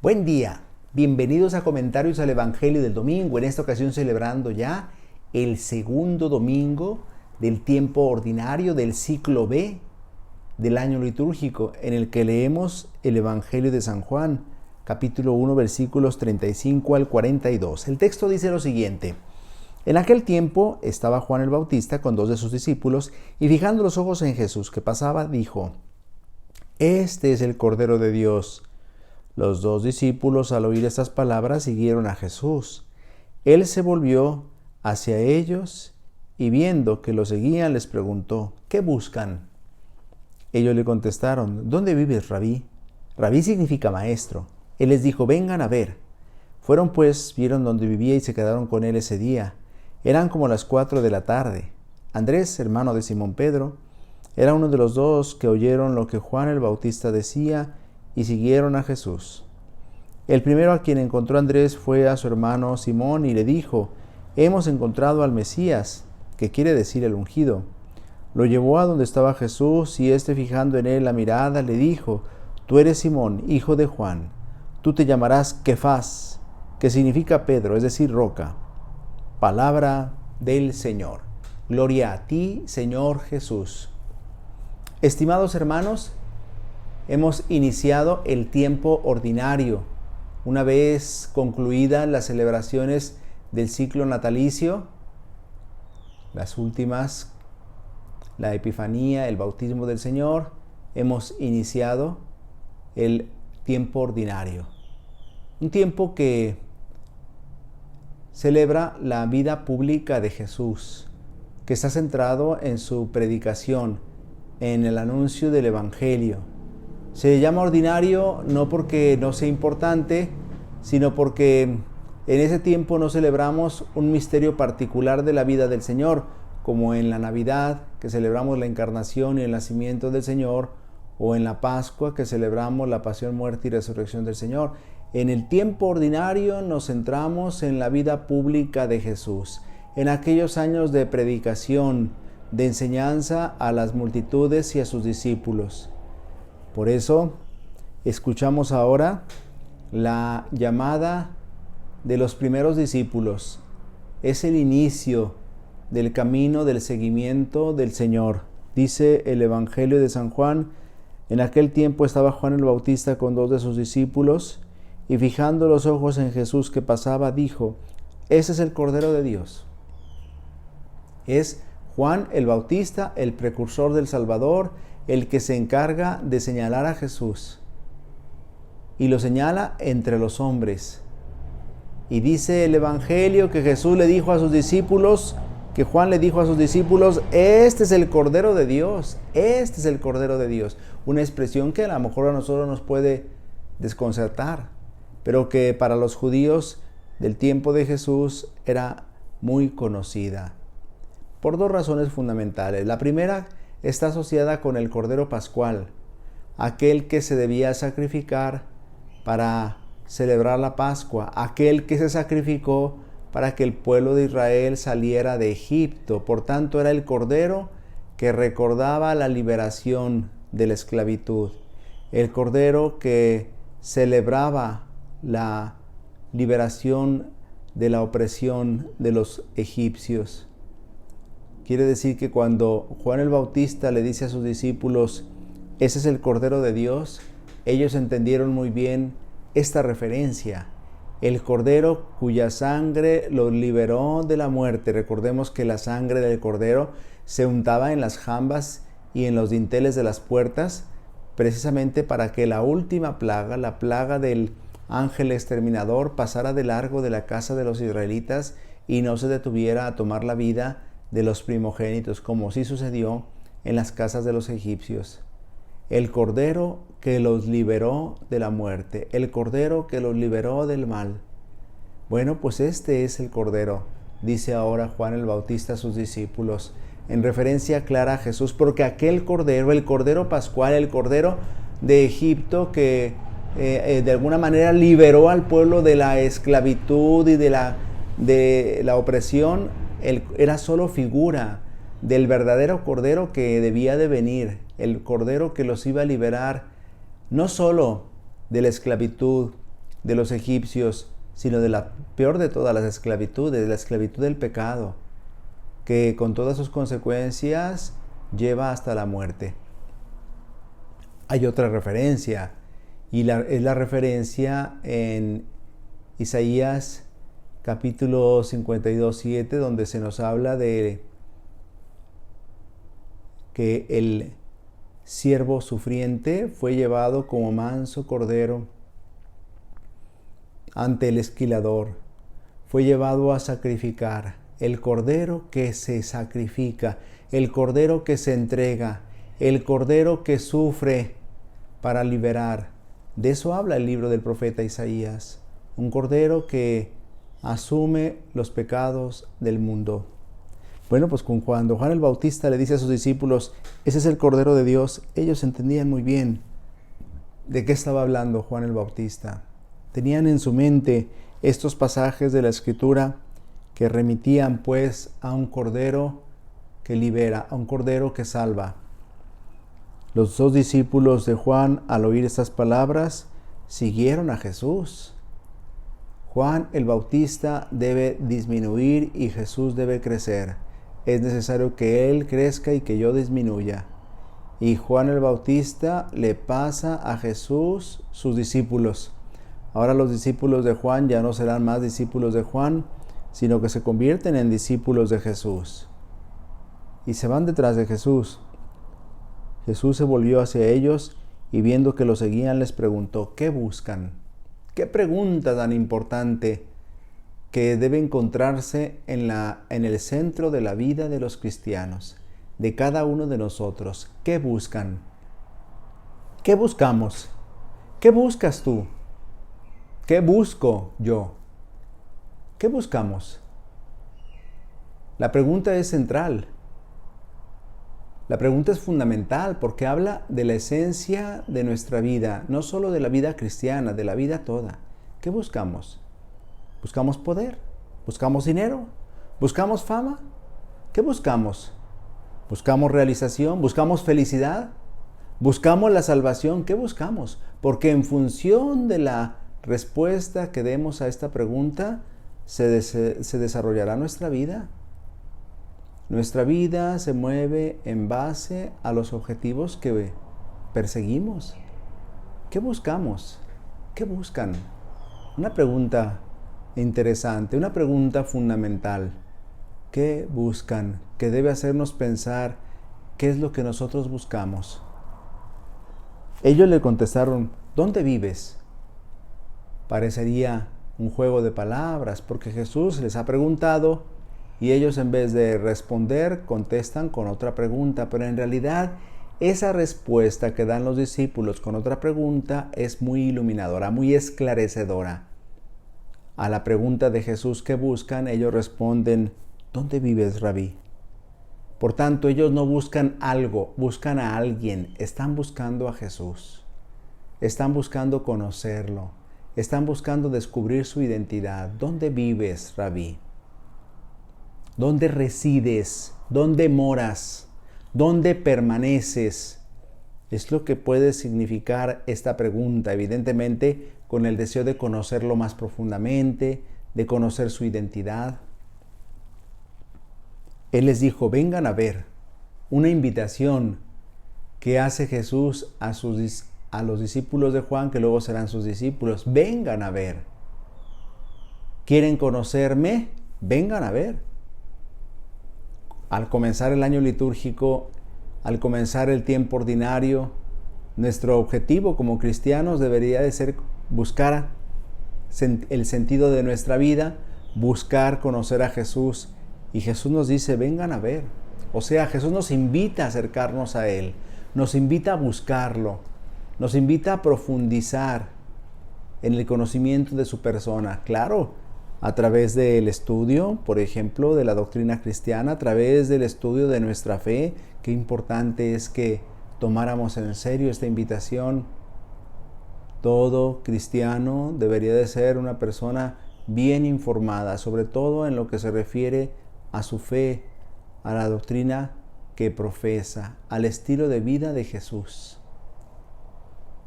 Buen día, bienvenidos a Comentarios al Evangelio del Domingo, en esta ocasión celebrando ya el segundo domingo del tiempo ordinario del ciclo B del año litúrgico, en el que leemos el Evangelio de San Juan, capítulo 1, versículos 35 al 42. El texto dice lo siguiente: En aquel tiempo estaba Juan el Bautista con dos de sus discípulos, y fijando los ojos en Jesús que pasaba, dijo: Este es el Cordero de Dios. Los dos discípulos, al oír estas palabras, siguieron a Jesús. Él se volvió hacia ellos y, viendo que lo seguían, les preguntó: ¿Qué buscan? Ellos le contestaron: ¿Dónde vives, Rabí? Rabí significa maestro. Él les dijo: Vengan a ver. Fueron pues, vieron dónde vivía y se quedaron con él ese día. Eran como las 4 de la tarde. Andrés, hermano de Simón Pedro, era uno de los dos que oyeron lo que Juan el Bautista decía y siguieron a Jesús. El primero a quien encontró Andrés fue a su hermano Simón y le dijo: Hemos encontrado al Mesías, que quiere decir el ungido. Lo llevó a donde estaba Jesús y éste, fijando en él la mirada, le dijo: Tú eres Simón, hijo de Juan. Tú te llamarás Kefas, que significa Pedro, es decir, roca. Palabra del Señor. Gloria a ti, Señor Jesús. Estimados hermanos, hemos iniciado el tiempo ordinario. Una vez concluidas las celebraciones del ciclo natalicio, las últimas, la Epifanía, el bautismo del Señor, hemos iniciado el tiempo ordinario. Un tiempo que celebra la vida pública de Jesús, que está centrado en su predicación, en el anuncio del Evangelio. Se llama ordinario no porque no sea importante, sino porque en ese tiempo no celebramos un misterio particular de la vida del Señor, como en la Navidad, que celebramos la encarnación y el nacimiento del Señor, o en la Pascua, que celebramos la pasión, muerte y resurrección del Señor. En el tiempo ordinario nos centramos en la vida pública de Jesús, en aquellos años de predicación, de enseñanza a las multitudes y a sus discípulos. Por eso, escuchamos ahora la llamada de los primeros discípulos. Es el inicio del camino del seguimiento del Señor. Dice el Evangelio de San Juan: En aquel tiempo estaba Juan el Bautista con dos de sus discípulos, y fijando los ojos en Jesús que pasaba, dijo: Ese es el Cordero de Dios. Es Juan el Bautista, el precursor del Salvador, el que se encarga de señalar a Jesús, y lo señala entre los hombres. Y dice el Evangelio que Jesús le dijo a sus discípulos, que Juan le dijo a sus discípulos: Este es el Cordero de Dios, este es el Cordero de Dios. Una expresión que a lo mejor a nosotros nos puede desconcertar, pero que para los judíos del tiempo de Jesús era muy conocida, por dos razones fundamentales. La primera está asociada con el Cordero Pascual, aquel que se debía sacrificar para celebrar la Pascua, aquel que se sacrificó para que el pueblo de Israel saliera de Egipto. Por tanto, era el Cordero que recordaba la liberación de la esclavitud, el Cordero que celebraba la liberación de la opresión de los egipcios. Quiere decir que cuando Juan el Bautista le dice a sus discípulos: Ese es el Cordero de Dios, ellos entendieron muy bien esta referencia. El Cordero cuya sangre los liberó de la muerte. Recordemos que la sangre del Cordero se untaba en las jambas y en los dinteles de las puertas, precisamente para que la última plaga, la plaga del ángel exterminador, pasara de largo de la casa de los israelitas y no se detuviera a tomar la vida de los primogénitos, como sí sucedió en las casas de los egipcios. El Cordero que los liberó de la muerte, el Cordero que los liberó del mal. Bueno, pues este es el Cordero, dice ahora Juan el Bautista a sus discípulos, en referencia clara a Jesús, porque aquel Cordero, el Cordero Pascual, el Cordero de Egipto, que de alguna manera liberó al pueblo de la esclavitud y de la opresión, era solo figura del verdadero Cordero que debía de venir, el Cordero que los iba a liberar no solo de la esclavitud, de los egipcios, sino de la peor de todas las esclavitudes, la esclavitud del pecado, que con todas sus consecuencias lleva hasta la muerte. Hay otra referencia, y es la referencia en Isaías capítulo 52:7, donde se nos habla de que el siervo sufriente fue llevado como manso cordero ante el esquilador, fue llevado a sacrificar, el cordero que se sacrifica, el cordero que se entrega, el cordero que sufre para liberar. De eso habla el libro del profeta Isaías, un cordero que asume los pecados del mundo. Bueno, pues cuando Juan el Bautista le dice a sus discípulos, ese es el Cordero de Dios, ellos entendían muy bien de qué estaba hablando Juan el Bautista. Tenían en su mente estos pasajes de la Escritura que remitían pues a un Cordero que libera, a un Cordero que salva. Los dos discípulos de Juan, al oír estas palabras, siguieron a Jesús. Juan el Bautista debe disminuir y Jesús debe crecer. Es necesario que Él crezca y que yo disminuya. Y Juan el Bautista le pasa a Jesús sus discípulos. Ahora los discípulos de Juan ya no serán más discípulos de Juan, sino que se convierten en discípulos de Jesús. Y se van detrás de Jesús. Jesús se volvió hacia ellos y viendo que lo seguían les preguntó, ¿qué buscan? ¿Qué pregunta tan importante que debe encontrarse en el centro de la vida de los cristianos, de cada uno de nosotros? ¿Qué buscan? ¿Qué buscamos? ¿Qué buscas tú? ¿Qué busco yo? ¿Qué buscamos? La pregunta es central. La pregunta es fundamental porque habla de la esencia de nuestra vida, no solo de la vida cristiana, de la vida toda. ¿Qué buscamos? ¿Buscamos poder? ¿Buscamos dinero? ¿Buscamos fama? ¿Qué buscamos? ¿Buscamos realización? ¿Buscamos felicidad? ¿Buscamos la salvación? ¿Qué buscamos? Porque en función de la respuesta que demos a esta pregunta, se desarrollará nuestra vida. Nuestra vida se mueve en base a los objetivos que perseguimos. ¿Qué buscamos? ¿Qué buscan? Una pregunta interesante, una pregunta fundamental. ¿Qué buscan? Que debe hacernos pensar qué es lo que nosotros buscamos. Ellos le contestaron, ¿dónde vives? Parecería un juego de palabras, porque Jesús les ha preguntado y ellos en vez de responder contestan con otra pregunta, pero en realidad esa respuesta que dan los discípulos con otra pregunta es muy iluminadora, muy esclarecedora. A la pregunta de Jesús ¿qué buscan? Ellos responden, ¿dónde vives, Rabí? Por tanto, ellos no buscan algo, buscan a alguien, están buscando a Jesús, están buscando conocerlo, están buscando descubrir su identidad. ¿Dónde vives, Rabí? ¿Dónde resides? ¿Dónde moras? ¿Dónde permaneces? Es lo que puede significar esta pregunta, evidentemente con el deseo de conocerlo más profundamente, de conocer su identidad. Él les dijo, vengan a ver, una invitación que hace Jesús a los discípulos de Juan, que luego serán sus discípulos. Vengan a ver. ¿Quieren conocerme? Vengan a ver. Al comenzar el año litúrgico, al comenzar el tiempo ordinario, nuestro objetivo como cristianos debería de ser buscar el sentido de nuestra vida, buscar conocer a Jesús. Y Jesús nos dice, vengan a ver. O sea, Jesús nos invita a acercarnos a Él, nos invita a buscarlo, nos invita a profundizar en el conocimiento de su persona. Claro, a través del estudio, por ejemplo, de la doctrina cristiana, a través del estudio de nuestra fe. Qué importante es que tomáramos en serio esta invitación. Todo cristiano debería de ser una persona bien informada, sobre todo en lo que se refiere a su fe, a la doctrina que profesa, al estilo de vida de Jesús.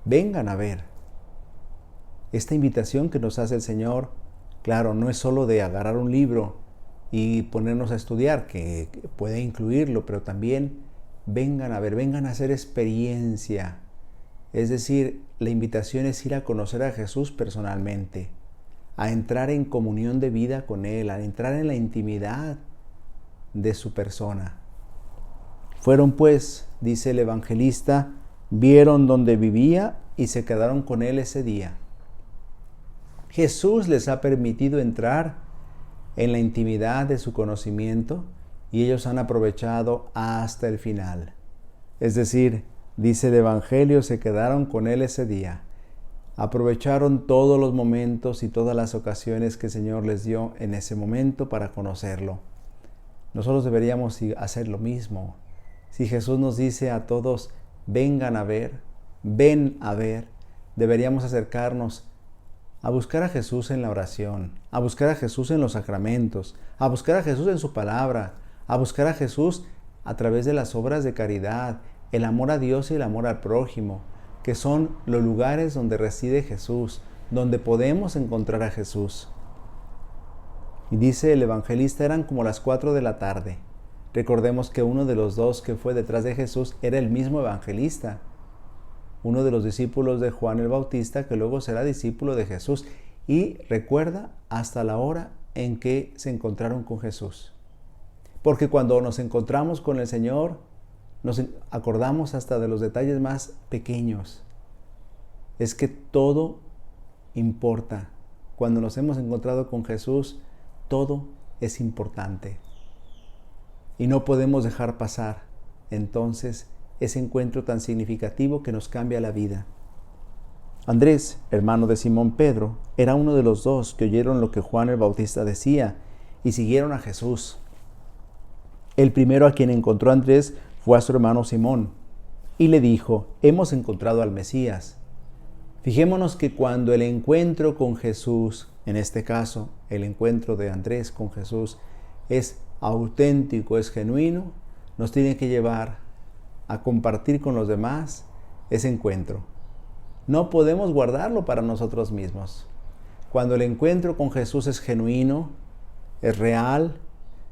Vengan a ver. Esta invitación que nos hace el Señor, claro, no es solo de agarrar un libro y ponernos a estudiar, que puede incluirlo, pero también vengan a ver, vengan a hacer experiencia. Es decir, la invitación es ir a conocer a Jesús personalmente, a entrar en comunión de vida con Él, a entrar en la intimidad de su persona. Fueron pues, dice el evangelista, vieron donde vivía y se quedaron con Él ese día. Jesús les ha permitido entrar en la intimidad de su conocimiento y ellos han aprovechado hasta el final. Es decir, dice el Evangelio, se quedaron con Él ese día. Aprovecharon todos los momentos y todas las ocasiones que el Señor les dio en ese momento para conocerlo. Nosotros deberíamos hacer lo mismo. Si Jesús nos dice a todos, vengan a ver, ven a ver, deberíamos acercarnos a buscar a Jesús en la oración, a buscar a Jesús en los sacramentos, a buscar a Jesús en su palabra, a buscar a Jesús a través de las obras de caridad, el amor a Dios y el amor al prójimo, que son los lugares donde reside Jesús, donde podemos encontrar a Jesús. Y dice el evangelista, eran como las 4 de la tarde. Recordemos que uno de los dos que fue detrás de Jesús era el mismo evangelista, uno de los discípulos de Juan el Bautista, que luego será discípulo de Jesús. Y recuerda hasta la hora en que se encontraron con Jesús. Porque cuando nos encontramos con el Señor, nos acordamos hasta de los detalles más pequeños. Es que todo importa. Cuando nos hemos encontrado con Jesús, todo es importante. Y no podemos dejar pasar entonces ese encuentro tan significativo que nos cambia la vida. Andrés, hermano de Simón Pedro, era uno de los dos que oyeron lo que Juan el Bautista decía y siguieron a Jesús. El primero a quien encontró Andrés fue a su hermano Simón y le dijo, hemos encontrado al Mesías. Fijémonos que cuando el encuentro con Jesús, en este caso el encuentro de Andrés con Jesús, es auténtico, es genuino, nos tiene que llevar a compartir con los demás ese encuentro. No podemos guardarlo para nosotros mismos. Cuando el encuentro con Jesús es genuino, es real,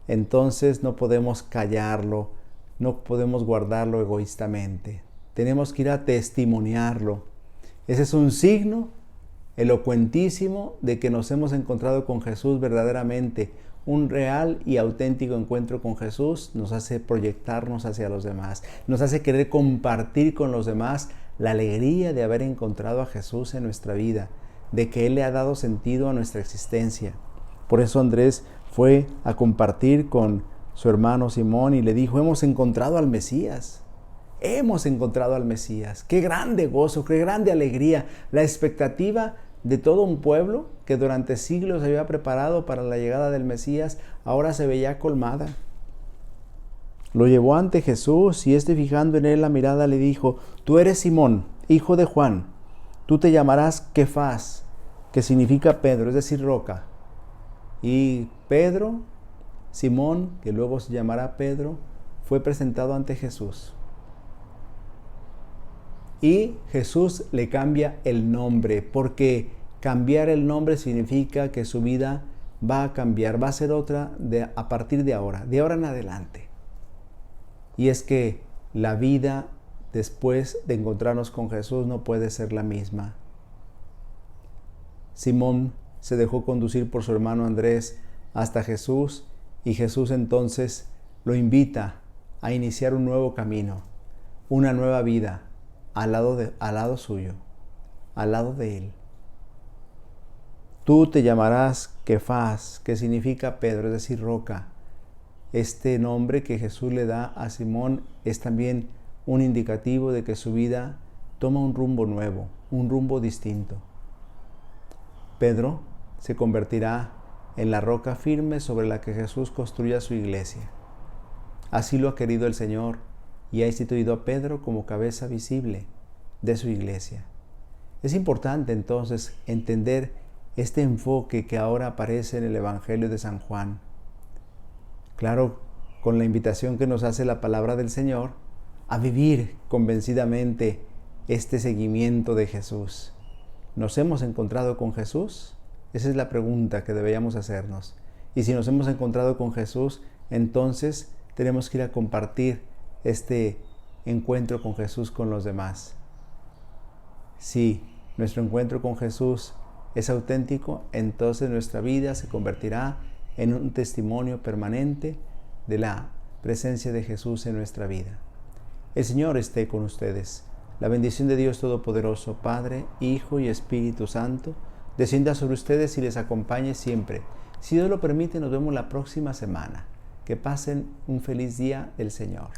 entonces no podemos callarlo, no podemos guardarlo egoístamente. Tenemos que ir a testimoniarlo. Ese es un signo elocuentísimo de que nos hemos encontrado con Jesús verdaderamente. Un real y auténtico encuentro con Jesús nos hace proyectarnos hacia los demás, nos hace querer compartir con los demás la alegría de haber encontrado a Jesús en nuestra vida, de que Él le ha dado sentido a nuestra existencia. Por eso Andrés fue a compartir con su hermano Simón y le dijo, hemos encontrado al Mesías. Hemos encontrado al Mesías. Qué grande gozo, qué grande alegría. La expectativa de todo un pueblo que durante siglos se había preparado para la llegada del Mesías, ahora se veía colmada. Lo llevó ante Jesús y fijando en él la mirada le dijo, tú eres Simón, hijo de Juan, tú te llamarás Kefas, que significa Pedro, es decir, roca. Y Pedro, Simón, que luego se llamará Pedro, fue presentado ante Jesús. Y Jesús le cambia el nombre, porque cambiar el nombre significa que su vida va a cambiar, va a ser otra a partir de ahora en adelante. Y es que la vida después de encontrarnos con Jesús no puede ser la misma. Simón se dejó conducir por su hermano Andrés hasta Jesús y Jesús entonces lo invita a iniciar un nuevo camino, una nueva vida al lado suyo, al lado de él. Tú te llamarás Kefas, que significa Pedro, es decir, roca. Este nombre que Jesús le da a Simón es también un indicativo de que su vida toma un rumbo nuevo, un rumbo distinto. Pedro se convertirá en la roca firme sobre la que Jesús construya su iglesia. Así lo ha querido el Señor y ha instituido a Pedro como cabeza visible de su iglesia. Es importante entonces entender este enfoque que ahora aparece en el Evangelio de San Juan. Claro, con la invitación que nos hace la palabra del Señor a vivir convencidamente este seguimiento de Jesús. ¿Nos hemos encontrado con Jesús? Esa es la pregunta que deberíamos hacernos. Y si nos hemos encontrado con Jesús, entonces tenemos que ir a compartir este encuentro con Jesús con los demás. Si nuestro encuentro con Jesús es auténtico, entonces nuestra vida se convertirá en un testimonio permanente de la presencia de Jesús en nuestra vida. El Señor esté con ustedes. La bendición de Dios Todopoderoso, Padre, Hijo y Espíritu Santo, descienda sobre ustedes y les acompañe siempre. Si Dios lo permite, nos vemos la próxima semana. Que pasen un feliz día del Señor.